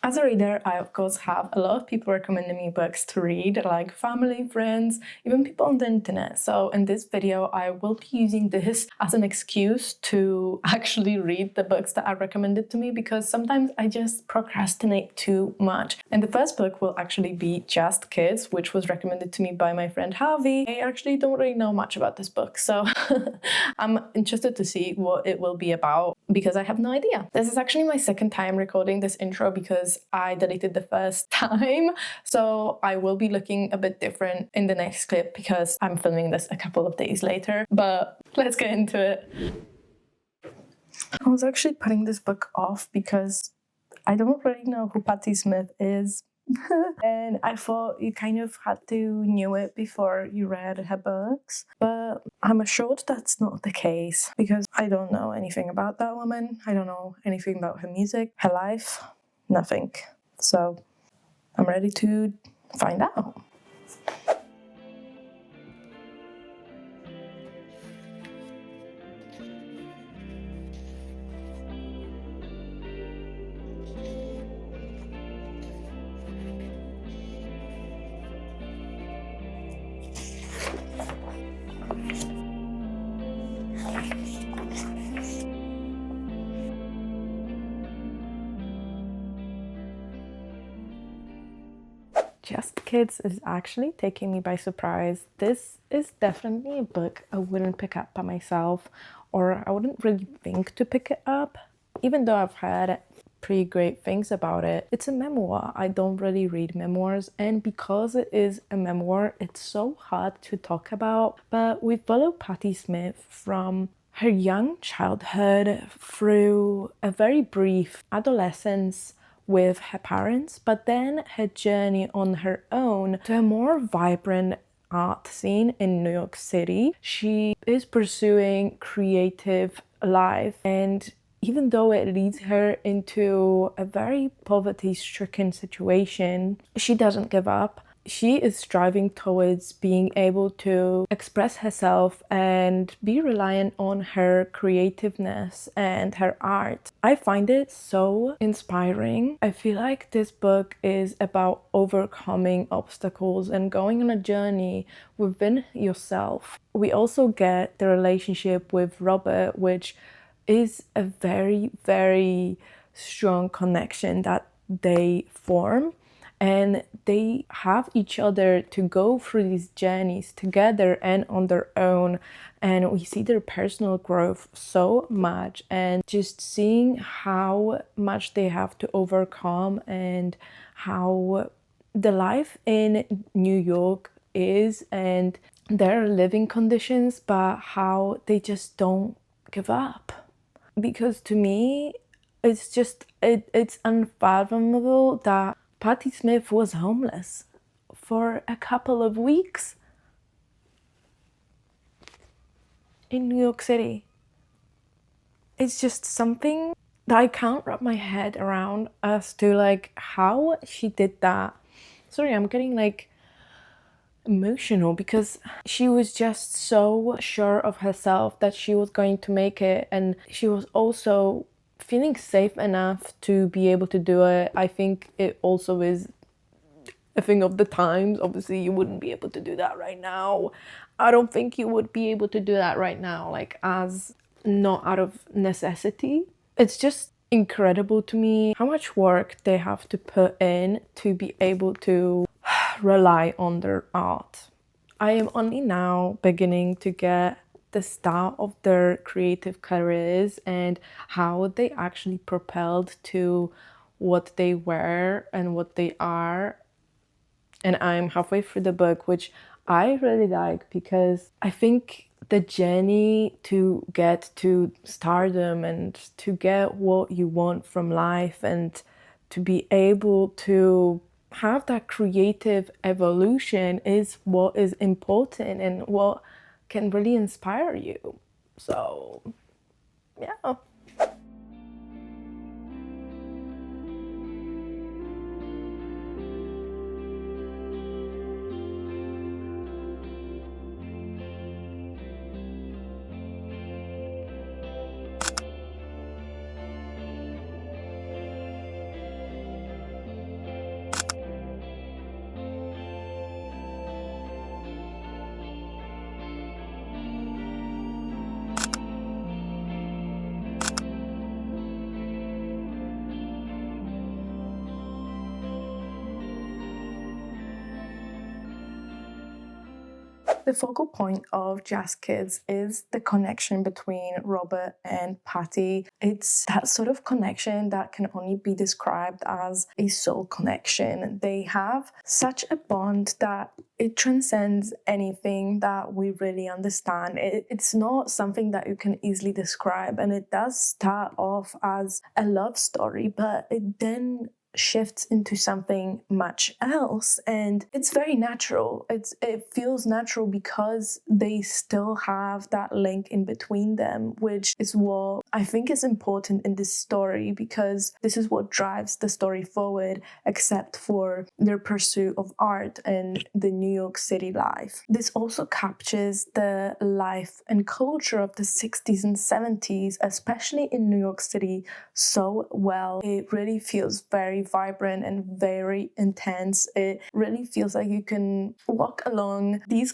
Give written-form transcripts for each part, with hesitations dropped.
As a reader, I of course have a lot of people recommending me books to read, like family, friends, even people on the internet. So in this video, I will be using this as an excuse to actually read the books that are recommended to me, because sometimes I just procrastinate too much. And the first book will actually be Just Kids, which was recommended to me by my friend Harvey. I actually don't really know much about this book, so I'm interested to see what it will be about, because I have no idea. This is actually my second time recording this intro because I deleted the first time, so I will be looking a bit different in the next clip because I'm filming this a couple of days later, but let's get into it. I was actually putting this book off because I don't really know who Patti Smith is. And I thought you kind of had to know it before you read her books, but I'm assured that's not the case because I don't know anything about that woman. I don't know anything about her music, her life, nothing. So I'm ready to find out. Just Kids is actually taking me by surprise. This is definitely a book I wouldn't pick up by myself, or I wouldn't really think to pick it up, even though I've heard pretty great things about it. It's a memoir. I don't really read memoirs, and because it is a memoir, it's so hard to talk about. But we follow Patti Smith from her young childhood through a very brief adolescence with her parents, but then her journey on her own to a more vibrant art scene in New York City. She is pursuing creative life, and even though it leads her into a very poverty-stricken situation, she doesn't give up. She is striving towards being able to express herself and be reliant on her creativeness and her art. I find it so inspiring. I feel like this book is about overcoming obstacles and going on a journey within yourself. We also get the relationship with Robert, which is a very, very strong connection that they form. And they have each other to go through these journeys together and on their own. And we see their personal growth so much, and just seeing how much they have to overcome and how the life in New York is and their living conditions, but how they just don't give up. Because to me, it's just, it's unfathomable that Patti Smith was homeless for a couple of weeks in New York City. It's just something that I can't wrap my head around as to like how she did that. Sorry, I'm getting like emotional because she was just so sure of herself that she was going to make it, and she was also feeling safe enough to be able to do it. I think it also is a thing of the times. Obviously, you wouldn't be able to do that right now. I don't think you would be able to do that right now, like as not out of necessity. It's just incredible to me how much work they have to put in to be able to rely on their art. I am only now beginning to get the start of their creative careers and how they actually propelled to what they were and what they are. And I'm halfway through the book, which I really like because I think the journey to get to stardom and to get what you want from life and to be able to have that creative evolution is what is important and what can really inspire you. So, yeah. The focal point of Just Kids is the connection between Robert and Patti. It's that sort of connection that can only be described as a soul connection. They have such a bond that it transcends anything that we really understand. It's not something that you can easily describe, and it does start off as a love story, but it then shifts into something much else, and it's very natural. It feels natural because they still have that link in between them, which is what I think is important in this story, because this is what drives the story forward, except for their pursuit of art and the New York City life. This also captures the life and culture of the 60s and 70s, especially in New York City, so well. It really feels very vibrant and very intense. It really feels like you can walk along these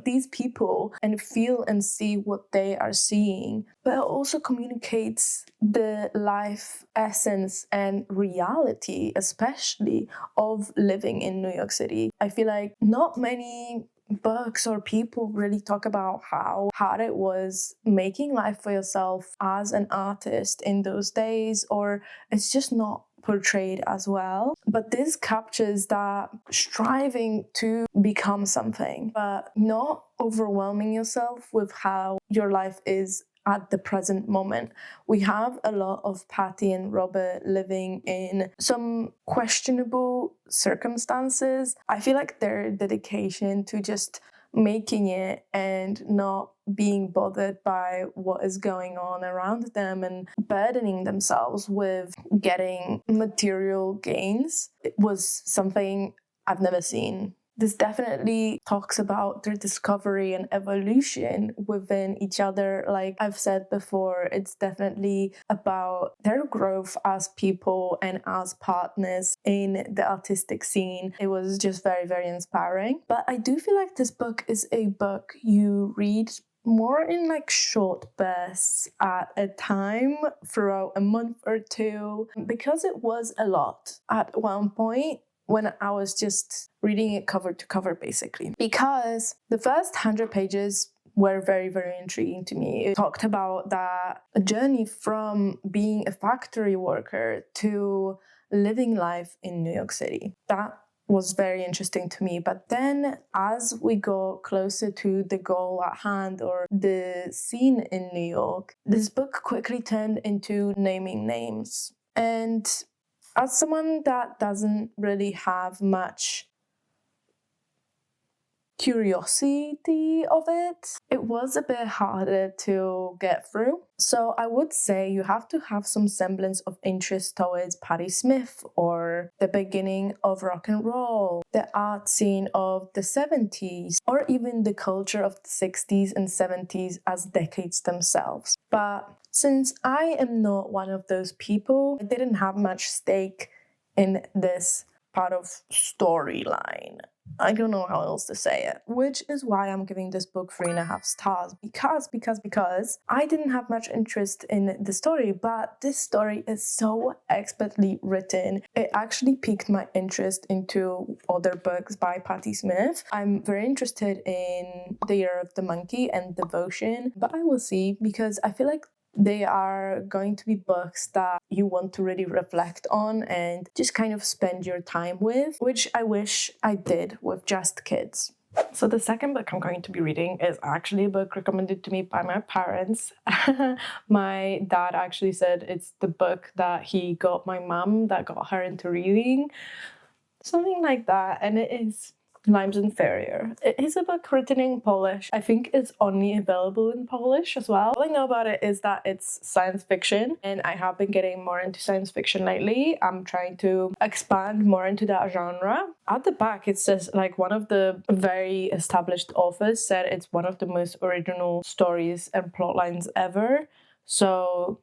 these people and feel and see what they are seeing. But it also communicates the life essence and reality, especially of living in New York City. I feel like not many books or people really talk about how hard it was making life for yourself as an artist in those days, or it's just not portrayed as well. But this captures that striving to become something, but not overwhelming yourself with how your life is at the present moment. We have a lot of Patti and Robert living in some questionable circumstances. I feel like their dedication to just making it and not being bothered by what is going on around them and burdening themselves with getting material gains, it was something I've never seen. This definitely talks about their discovery and evolution within each other. Like I've said before, it's definitely about their growth as people and as partners in the artistic scene. It was just very, very inspiring. But I do feel like this book is a book you read more in like short bursts at a time throughout a month or two, because it was a lot at one point when I was just reading it cover to cover, basically. Because the first 100 pages were very, very intriguing to me. It talked about that journey from being a factory worker to living life in New York City. That was very interesting to me. But then as we go closer to the goal at hand, or the scene in New York, this book quickly turned into naming names. And as someone that doesn't really have much curiosity of it, it was a bit harder to get through. So I would say you have to have some semblance of interest towards Patti Smith, or the beginning of rock and roll, the art scene of the 70s, or even the culture of the 60s and 70s as decades themselves. But since I am not one of those people, I didn't have much stake in this part of storyline. I don't know how else to say it, which is why I'm giving this book 3.5 stars, because I didn't have much interest in the story, but this story is so expertly written. It actually piqued my interest into other books by Patti Smith. I'm very interested in The Year of the Monkey and Devotion, but I will see, because I feel like they are going to be books that you want to really reflect on and just kind of spend your time with, which I wish I did with Just Kids. So the second book I'm going to be reading is actually a book recommended to me by my parents. My dad actually said it's the book that he got my mum that got her into reading. Something like that. And it is Limes Inferior. It is a book written in Polish. I think it's only available in Polish as well. All I know about it is that it's science fiction, and I have been getting more into science fiction lately. I'm trying to expand more into that genre. At the back it says, like, one of the very established authors said it's one of the most original stories and plot lines ever. So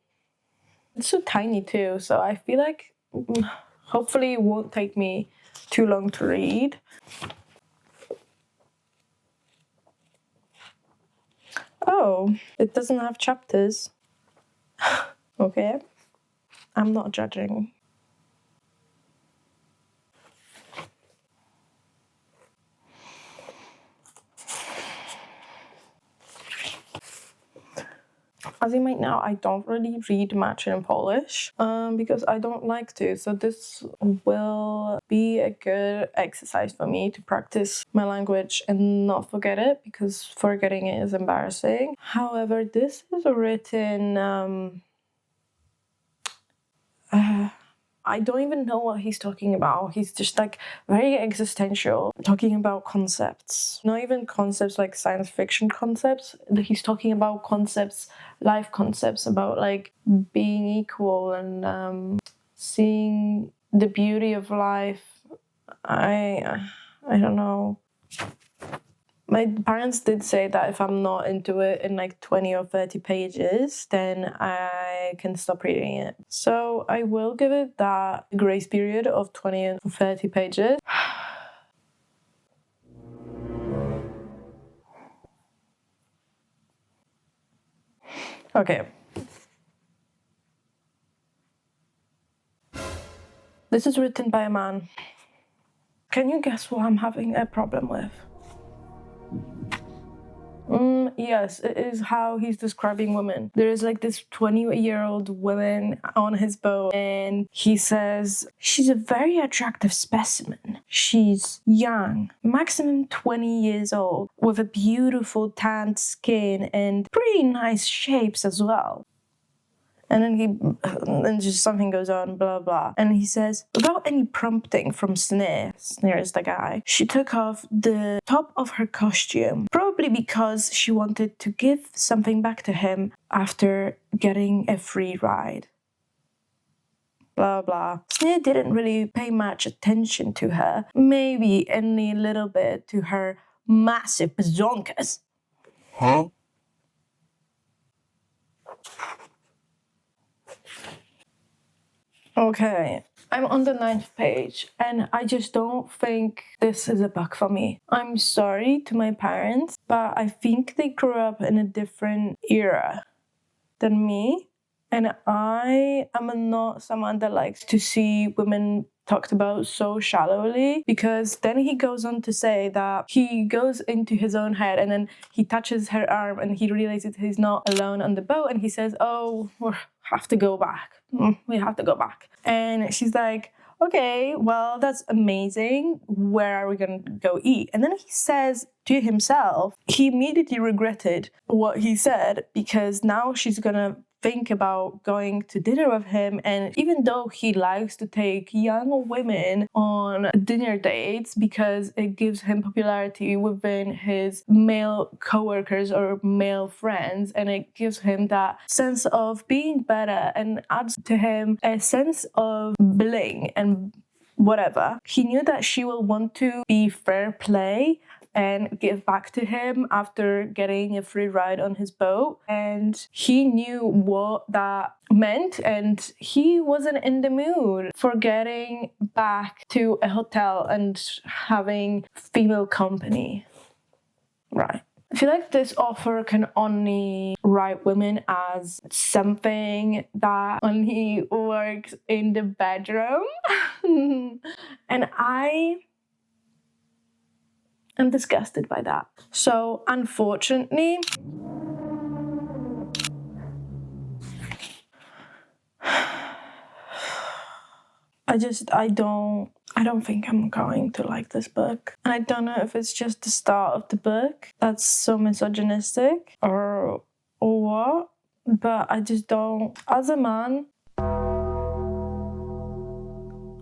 it's so tiny too, so I feel like hopefully it won't take me too long to read. Oh, it doesn't have chapters. Okay, I'm not judging. As you might know, I don't really read much in Polish because I don't like to. So this will be a good exercise for me to practice my language and not forget it, because forgetting it is embarrassing. However, this is written... I don't even know what he's talking about. He's just like very existential, talking about concepts. Not even concepts like science fiction concepts. He's talking about concepts, life concepts, about like being equal and seeing the beauty of life. I don't know. My parents did say that if I'm not into it in like 20 or 30 pages, then I can stop reading it. So I will give it that grace period of 20 or 30 pages. Okay. This is written by a man. Can you guess what I'm having a problem with? Yes, it is how he's describing women. There is like this 20-year-old woman on his boat, and he says, she's a very attractive specimen. She's young, maximum 20 years old, with a beautiful tanned skin and pretty nice shapes as well. And then just something goes on, blah, blah. And he says, without any prompting from Sneer is the guy, she took off the top of her costume, probably because she wanted to give something back to him after getting a free ride. Blah, blah. Sneer didn't really pay much attention to her, maybe only a little bit to her massive bazonkas. Huh? Okay, I'm on the 9th page, and I just don't think this is a book for me. I'm sorry to my parents, but I think they grew up in a different era than me, and I am not someone that likes to see women talked about so shallowly, because then he goes on to say that he goes into his own head and then he touches her arm and he realizes he's not alone on the boat, and he says, oh, we have to go back. We have to go back. And she's like, okay, well, that's amazing. Where are we gonna go eat? And then he says to himself, he immediately regretted what he said, because now she's gonna think about going to dinner with him. And even though he likes to take young women on dinner dates because it gives him popularity within his male coworkers or male friends, and it gives him that sense of being better and adds to him a sense of bling and whatever, he knew that she will want to be fair play and give back to him after getting a free ride on his boat. And he knew what that meant, and he wasn't in the mood for getting back to a hotel and having female company. Right. I feel like this author can only write women as something that only works in the bedroom. And I'm disgusted by that. So unfortunately, I don't think I'm going to like this book. And I don't know if it's just the start of the book that's so misogynistic or what, but I just don't. As a man,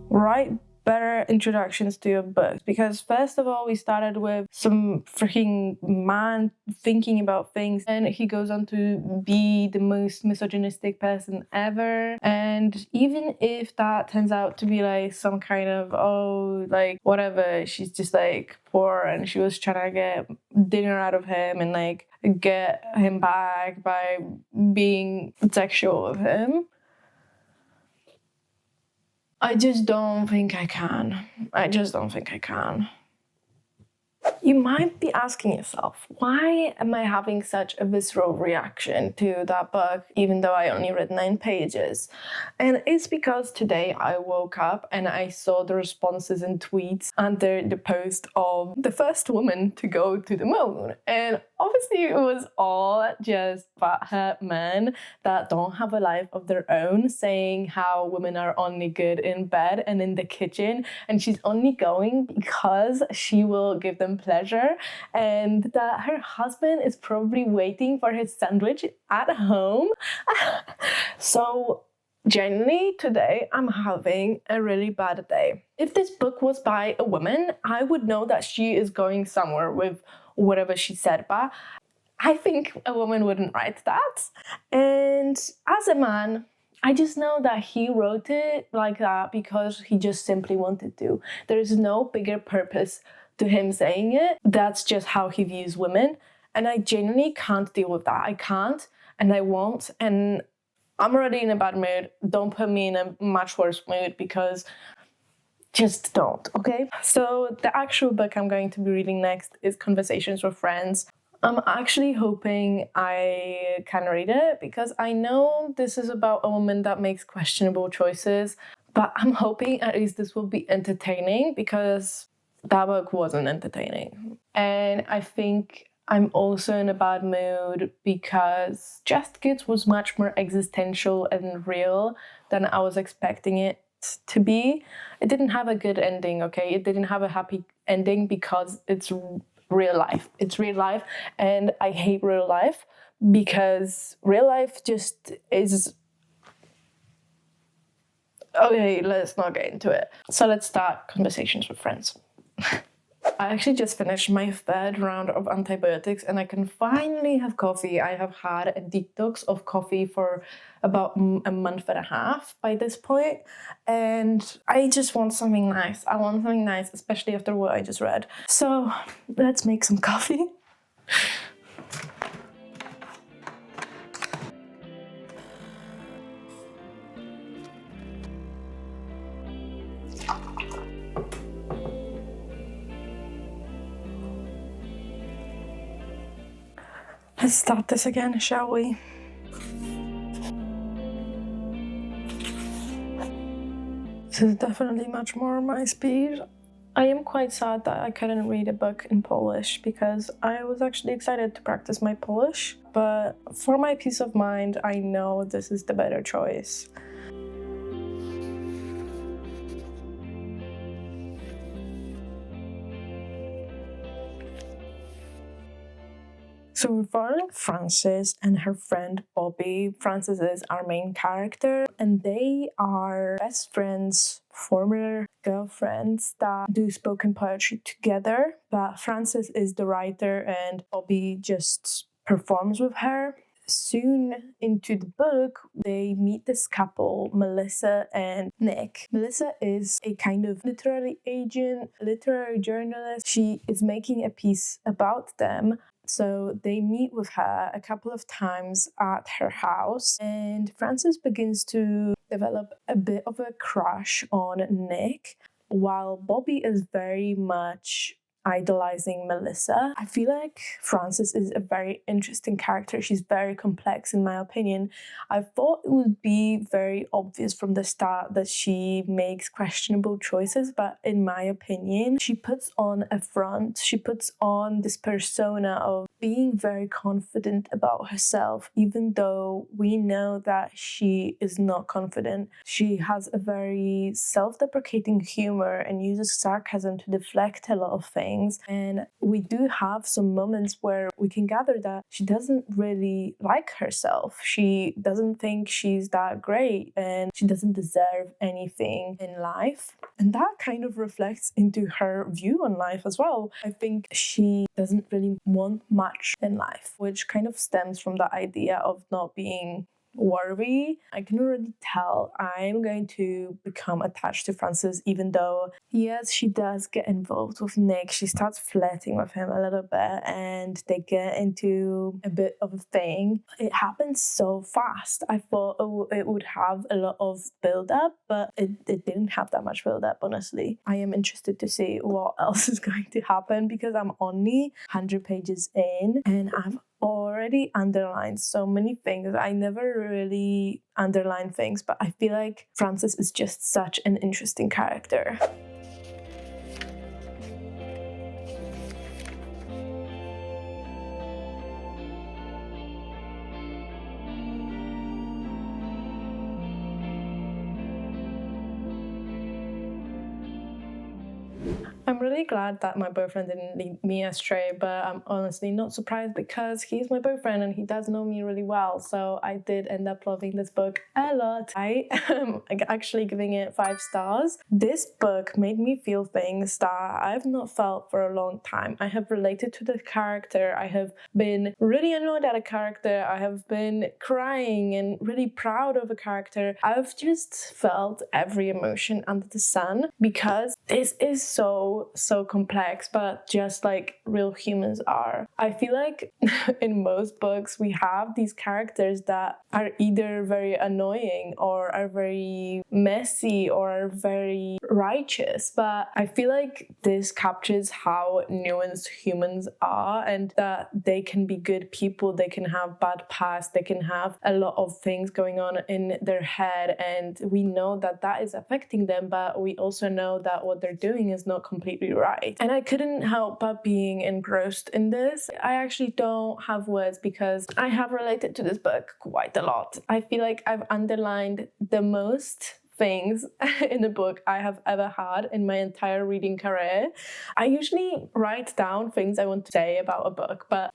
write better introductions to your books, because first of all, we started with some freaking man thinking about things, and he goes on to be the most misogynistic person ever. And even if that turns out to be like some kind of, oh, like whatever, she's just like poor and she was trying to get dinner out of him and like get him back by being sexual with him, I just don't think I can. I just don't think I can. You might be asking yourself, why am I having such a visceral reaction to that book, even though I only read 9 pages? And it's because today I woke up and I saw the responses and tweets under the post of the first woman to go to the moon. And Obviously, it was all just fathead men that don't have a life of their own, saying how women are only good in bed and in the kitchen, and she's only going because she will give them pleasure, and that her husband is probably waiting for his sandwich at home. So genuinely, today I'm having a really bad day. If this book was by a woman, I would know that she is going somewhere with whatever she said, but I think a woman wouldn't write that. And as a man, I just know that he wrote it like that because he just simply wanted to. There is no bigger purpose to him saying it. That's just how he views women. And I genuinely can't deal with that. I can't, and I won't. And I'm already in a bad mood. Don't put me in a much worse mood, because just don't, okay? So the actual book I'm going to be reading next is Conversations with Friends. I'm actually hoping I can read it because I know this is about a woman that makes questionable choices, but I'm hoping at least this will be entertaining, because that book wasn't entertaining. And I think I'm also in a bad mood because Just Kids was much more existential and real than I was expecting it to be. It didn't have a good ending, okay? It didn't have a happy ending because it's real life. It's real life, and I hate real life because real life just is... Okay, let's not get into it. So let's start Conversations with Friends. I actually just finished my third round of antibiotics and I can finally have coffee. I have had a detox of coffee for about a month and a half by this point, and I just want something nice. I want something nice, especially after what I just read. So let's make some coffee. Let's start this again, shall we? This is definitely much more my speed. I am quite sad that I couldn't read a book in Polish because I was actually excited to practice my Polish, but for my peace of mind, I know this is the better choice. So we're following Frances and her friend Bobby. Frances is our main character, and they are best friends, former girlfriends that do spoken poetry together. But Frances is the writer and Bobby just performs with her. Soon into the book, they meet this couple, Melissa and Nick. Melissa is a kind of literary agent, literary journalist. She is making a piece about them. So they meet with her a couple of times at her house, and Frances begins to develop a bit of a crush on Nick, while Bobby is very much idolizing Melissa. I feel like Frances is a very interesting character. She's very complex in my opinion. I thought it would be very obvious from the start that she makes questionable choices, but in my opinion, she puts on a front. She puts on this persona of being very confident about herself, even though we know that she is not confident. She has a very self-deprecating humor and uses sarcasm to deflect a lot of things. And we do have some moments where we can gather that she doesn't really like herself. She doesn't think she's that great and she doesn't deserve anything in life. And that kind of reflects into her view on life as well. I think she doesn't really want much in life, which kind of stems from the idea of not being worthy. I can already tell I'm going to become attached to Frances, even though, yes, she does get involved with Nick. She starts flirting with him a little bit and they get into a bit of a thing. It happens so fast. I thought it would have a lot of build-up, but it didn't have that much build-up, honestly. I am interested to see what else is going to happen because I'm only 100 pages in and I've already underlined so many things. I never really underline things, but I feel like Frances is just such an interesting character. I'm really glad that my boyfriend didn't lead me astray, but I'm honestly not surprised because he's my boyfriend and he does know me really well. So I did end up loving this book a lot. I am actually giving it 5 stars. This book made me feel things that I've not felt for a long time. I have related to the character. I have been really annoyed at a character. I have been crying and really proud of a character. I've just felt every emotion under the sun because this is so complex, but just like real humans are. I feel like in most books we have these characters that are either very annoying or are very messy or are very righteous, but I feel like this captures how nuanced humans are and that they can be good people, they can have bad past, they can have a lot of things going on in their head, and we know that that is affecting them, but we also know that what they're doing is not completely right. And I couldn't help but being engrossed in this. I actually don't have words because I have related to this book quite a lot. I feel like I've underlined the most things in a book I have ever had in my entire reading career. I usually write down things I want to say about a book, but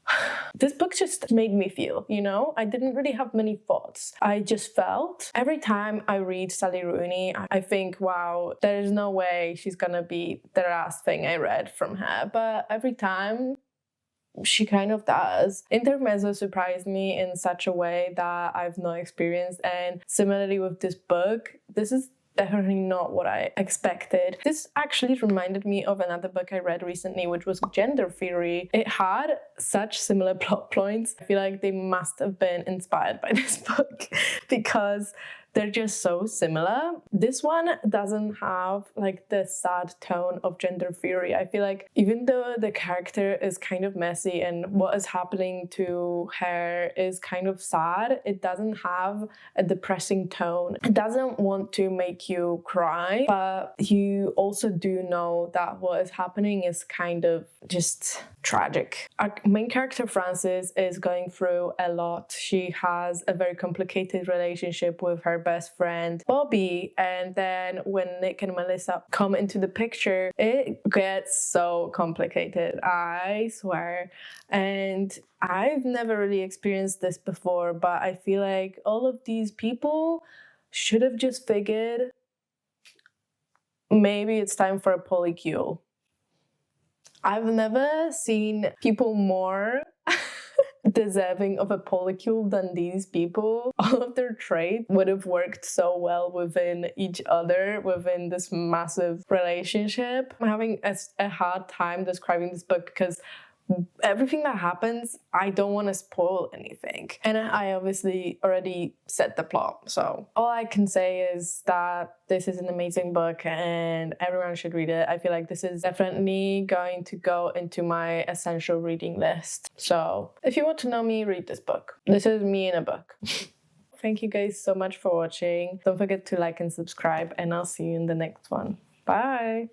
this book just made me feel, you know? I didn't really have many thoughts. I just felt. Every time I read Sally Rooney, I think, wow, there is no way she's gonna be the last thing I read from her. But every time, she kind of does. Intermezzo surprised me in such a way that I've not experienced, and similarly with this book, this is definitely not what I expected. This actually reminded me of another book I read recently, which was Gender Theory. It had such similar plot points. I feel like they must have been inspired by this book because they're just so similar. This one doesn't have like the sad tone of Gender Theory. I feel like even though the character is kind of messy and what is happening to her is kind of sad, it doesn't have a depressing tone. It doesn't want to make you cry, but you also do know that what is happening is kind of just tragic. Our main character, Frances, is going through a lot. She has a very complicated relationship with her best friend, Bobby, and then when Nick and Melissa come into the picture, it gets so complicated, I swear. And I've never really experienced this before, but I feel like all of these people should have just figured maybe it's time for a polycule. I've never seen people more deserving of a polycule than these people. All of their traits would have worked so well within each other, within this massive relationship. I'm having a hard time describing this book because everything that happens, I don't want to spoil anything. And I obviously already said the plot. So all I can say is that this is an amazing book and everyone should read it. I feel like this is definitely going to go into my essential reading list. So if you want to know me, read this book. This is me in a book. Thank you guys so much for watching. Don't forget to like and subscribe, and I'll see you in the next one. Bye!